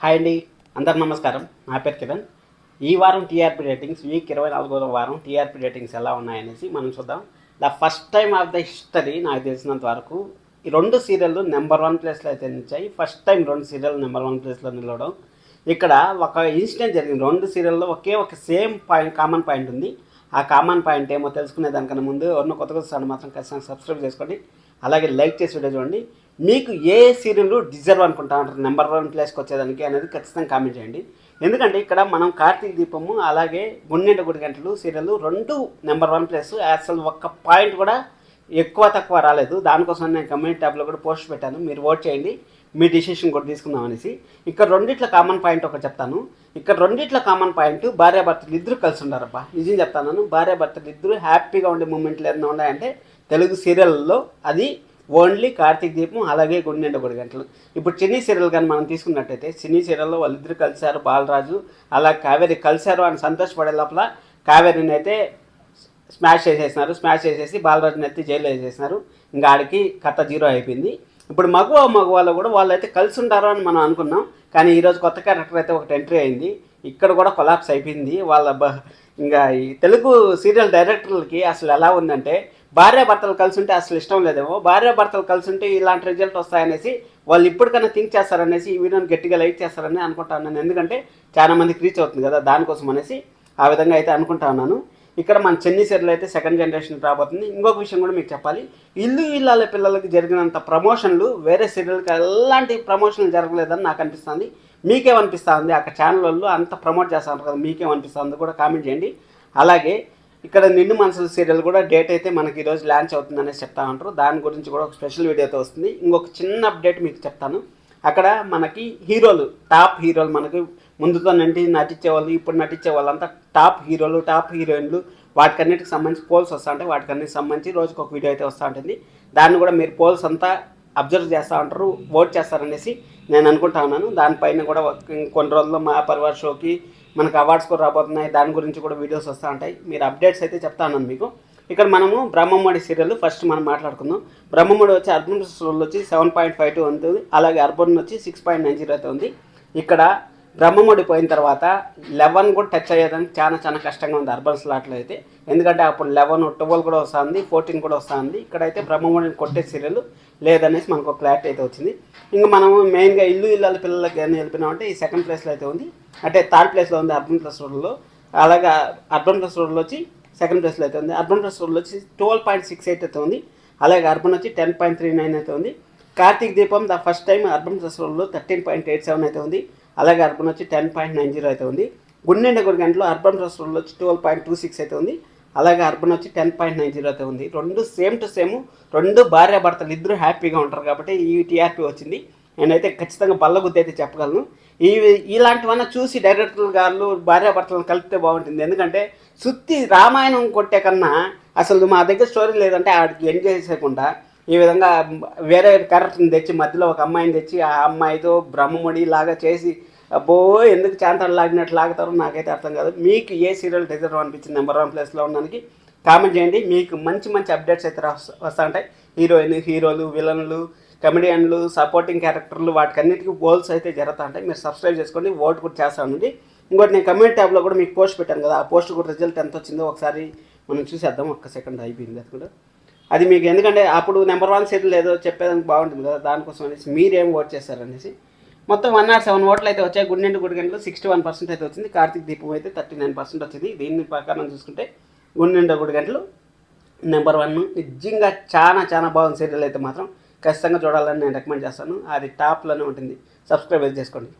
Hi అండి, అందరు నమస్కారం. నా పేరు కిరణ్. ఈ వారం టీఆర్పీ రేటింగ్స్ వీక్ 24వ వారం టీఆర్పీ రేటింగ్స్ ఎలా ఉన్నాయనేసి మనం చూద్దాం. The first time of the history నాకు తెలిసినంత వరకు ఈ రెండు సీరియళ్ళు నెంబర్ 1 ప్లేస్లో అయితే నిలిచాయి. ఫస్ట్ టైం రెండు సీరియల్ నెంబర్ 1 ప్లేస్లో నిలవడం. ఇక్కడ ఒక ఇన్సిడెంట్ జరిగింది. రెండు సీరియల్లో ఒక సేమ్ పాయింట్, కామన్ పాయింట్ ఉంది. ఆ కామన్ పాయింట్ ఏమో తెలుసుకునే దానికన్నా ముందు ఎవరినో కొత్తగా వస్తాను మాత్రం ఖచ్చితంగా సబ్స్క్రైబ్ చేసుకోండి. అలాగే లైక్ చేసి వీడియో చూడండి. మీకు ఏ సీరియల్ డిజర్వ్ అనుకుంటా ఉంటారు నెంబర్ 1 ప్లేస్కి వచ్చేదానికి అనేది ఖచ్చితంగా కామెంట్ చేయండి. ఎందుకంటే ఇక్కడ మనం కార్తీక దీపము అలాగే గుండెంట గుడి గంటలు సీరియల్ రెండు నెంబర్ 1 ప్లేస్. అసలు ఒక్క పాయింట్ కూడా ఎక్కువ తక్కువ రాలేదు. దానికోసం నేను కమ్యూనిటీ ట్యాబ్లో కూడా పోస్ట్ పెట్టాను, మీరు ఓట్ చేయండి, మీ డిసిషన్ కూడా తీసుకుందాం అనేసి. ఇక్కడ రెండిట్ల కామన్ పాయింట్ ఒకటి చెప్తాను. ఇక్కడ రెండిట్ల కామన్ పాయింట్ భార్యాభర్తలు ఇద్దరు కలిసి ఉండారబ్బా. నిజం చెప్తాను, భార్యాభర్తలు ఇద్దరు హ్యాపీగా ఉండే మూమెంట్లు ఏమైనా ఉన్నాయంటే తెలుగు సీరియల్లో అది ఓన్లీ కార్తీక దీపం అలాగే గుండెంట గుడి గంటలు. ఇప్పుడు చిన్ని సీరియల్ కానీ మనం తీసుకున్నట్టయితే చిన్ని సీరియల్లో వాళ్ళిద్దరు కలిశారు, బాలరాజు అలా కావేరి కలిశారు అని సంతోషపడే లోపల కావేరిని అయితే స్మాష్ చేసేసి బాలరాజుని అయితే జైల్లో వేసేసినారు. ఇంకా ఆడికి కథ జీరో అయిపోయింది. ఇప్పుడు మగవాళ్ళు కూడా వాళ్ళు అయితే కలిసి ఉంటారు అని మనం అనుకున్నాం. కానీ ఈరోజు కొత్త క్యారెక్టర్ అయితే ఒకటి ఎంట్రీ అయింది. ఇక్కడ కూడా కొలాప్స్ అయిపోయింది ఇంకా ఈ తెలుగు సీరియల్ డైరెక్టర్లకి అసలు ఎలా ఉందంటే భార్యాభర్తలు కలిసి ఉంటే అసలు ఇష్టం లేదేమో, భార్యాభర్తలు కలిసి ఉంటే ఇలాంటి రిజల్ట్ వస్తాయనేసి వాళ్ళు ఇప్పటికన్నా థింక్ చేస్తారనేసి ఈ వీడియోని గట్టిగా లైక్ చేస్తారని అనుకుంటాను నేను. ఎందుకంటే చాలా మందికి రీచ్ అవుతుంది కదా, దానికోసం అనేసి ఆ విధంగా అయితే అనుకుంటా ఉన్నాను. ఇక్కడ మన చెన్నీ సీరియల్ అయితే సెకండ్ జనరేషన్ రాబోతుంది. ఇంకొక విషయం కూడా మీకు చెప్పాలి, ఇల్లు ఇల్లాల పిల్లలకి జరిగినంత ప్రమోషన్లు వేరే సీరియల్కి ఎలాంటి ప్రమోషన్లు జరగలేదని నాకు అనిపిస్తుంది. మీకేమనిపిస్తుంది? అక్కడ ఛానల్ వాళ్ళు అంత ప్రమోట్ చేస్తారు కదా, మీకేమనిపిస్తుంది కూడా కామెంట్ చేయండి. అలాగే ఇక్కడ నిండు మనసుల సీరియల్ కూడా డేట్ అయితే మనకి ఈరోజు లాంచ్ అవుతుందనేసి చెప్తా ఉంటారు. దాని గురించి కూడా ఒక స్పెషల్ వీడియోతో వస్తుంది. ఇంకొక చిన్న అప్డేట్ మీకు చెప్తాను. అక్కడ మనకి హీరోలు, టాప్ హీరోలు, మనకి ముందుతో నటించే వాళ్ళు, ఇప్పుడు నటించే వాళ్ళంతా టాప్ హీరోలు, టాప్ హీరోయిన్లు, వాటికన్నిటికి సంబంధించి పోల్స్ వస్తూ ఉంటాయి. వాటికన్నిటికి సంబంధించి రోజుకి ఒక వీడియో అయితే వస్తూ ఉంటుంది. దాన్ని కూడా మీరు పోల్స్ అంతా అబ్జర్వ్ చేస్తూ ఉంటారు, ఓట్ చేస్తారనేసి నేను అనుకుంటా ఉన్నాను. దానిపైన కూడా కొన్ని రోజుల్లో మా పరివార్ షోకి మనకు అవార్డ్స్ కూడా రాబోతున్నాయి. దాని గురించి కూడా వీడియోస్ వస్తూ ఉంటాయి. మీరు అప్డేట్స్ అయితే చెప్తా ఉన్నాను మీకు. ఇక్కడ మనము బ్రహ్మముడి సీరియల్ ఫస్ట్ మనం మాట్లాడుకుందాం. బ్రహ్మముడి వచ్చి అర్బన్ స్టోర్లో వచ్చి 7.52 ఉంటుంది. అలాగే అర్బన్ వచ్చి 6.90 అయితే ఉంది. ఇక్కడ బ్రహ్మముడి పోయిన తర్వాత 11 కూడా టచ్ అయ్యేదానికి చాలా కష్టంగా ఉంది అర్బన్ స్లాట్లో అయితే. ఎందుకంటే అప్పుడు 11, 12 కూడా వస్తుంది, 14 కూడా వస్తుంది. ఇక్కడైతే బ్రహ్మముడిని కొట్టే సీరియల్ లేదనేసి మనకు క్లారిటీ అయితే వచ్చింది. ఇంకా మనము మెయిన్గా ఇల్లు ఇల్లాల పిల్లలకి అని వెళ్ళిపోయినామంటే ఈ సెకండ్ ప్లేస్లో అయితే ఉంది, అంటే థర్డ్ ప్లేస్లో ఉంది అర్బన్ ప్లస్ రోడ్లో. అలాగే అర్బన్ ప్లస్ రోడ్లో వచ్చి సెకండ్ ప్లేస్లో అయితే ఉంది. అర్బన్ ప్లస్ రోడ్లో వచ్చి 12.68 అయితే ఉంది. అలాగే అర్బన్ వచ్చి 10.39 అయితే ఉంది. కార్తీక్ దీపం the first time urban plus రోడ్లో 13.87 అయితే ఉంది. అలాగే అర్బన్ వచ్చి 10.90 అయితే ఉంది. గుండెంట గుడి గంటలో అర్బన్ ప్లస్ రోడ్లో వచ్చి 12.26 అయితే ఉంది. అలాగే అర్బన్ వచ్చి 10.90 అయితే ఉంది. రెండు సేమ్ టు సేమ్, రెండు భార్యాభర్తలు ఇద్దరు హ్యాపీగా ఉంటారు కాబట్టి ఈ టీఆర్పీ వచ్చింది. నేనైతే ఖచ్చితంగా బల్లగుద్ది అయితే చెప్పగలను. ఇలాంటివన్నా చూసి డైరెక్టర్ గారు భార్యాభర్తలను కలిపితే బాగుంటుంది. ఎందుకంటే సుత్తి రామాయణం కొట్టే కన్నా అసలు మా దగ్గర స్టోరీ లేదంటే ఆడికి ఎంజాయ్ చేయకుండా ఈ విధంగా వేరే క్యారెక్టర్ని తెచ్చి మధ్యలో ఒక అమ్మాయిని తెచ్చి ఆ అమ్మాయితో బ్రహ్మముడి లాగా చేసి అబ్బో ఎందుకు చాంతాలు లాగినట్టు లాగుతారో నాకైతే అర్థం కాదు. మీకు ఏ సీరియల్ డిజర్వ్ అనిపించింది నెంబర్ 1 ప్లేస్లో ఉండడానికి కామెంట్ చేయండి. మీకు మంచి అప్డేట్స్ అయితే వస్తూ ఉంటాయి. హీరోయిన్, హీరోలు, విలన్లు, కమెడియన్లు, సపోర్టింగ్ క్యారెక్టర్లు, వాటికన్నిటికీ గోల్స్ అయితే జరుగుతూ ఉంటాయి. మీరు సబ్స్క్రైబ్ చేసుకోండి, ఓట్ కూడా చేస్తానండి. ఇంకోటి నేను కమ్యూనిటీ ట్యాబ్లో కూడా మీకు పోస్ట్ పెట్టాను కదా, ఆ పోస్ట్ కూడా రిజల్ట్ ఎంత వచ్చిందో ఒకసారి మనం చూసేద్దాం. ఒక్క సెకండ్ అయిపోయింది అది కూడా. అది మీకు ఎందుకంటే అప్పుడు నెంబర్ 1 సీరియల్ ఏదో చెప్పేదానికి బాగుంటుంది కదా, దానికోసం అనేసి మీరేం ఓట్ చేస్తారనేసి. మొత్తం 107 ఓట్లు అయితే వచ్చాయి. గుండెంట గుడి గంటలో 61% అయితే వచ్చింది. కార్తీక్ దీపం అయితే 39% వచ్చింది. దీని ప్రకారం చూసుకుంటే గుండెంట గుడి గంటలు నెంబర్ 1. నిజంగా చాలా బాగుంది సీరియల్ అయితే మాత్రం ఖచ్చితంగా చూడాలని నేను రికమెండ్ చేస్తాను. అది టాప్లోనే ఉంటుంది. సబ్స్క్రైబ్ చేసుకోండి.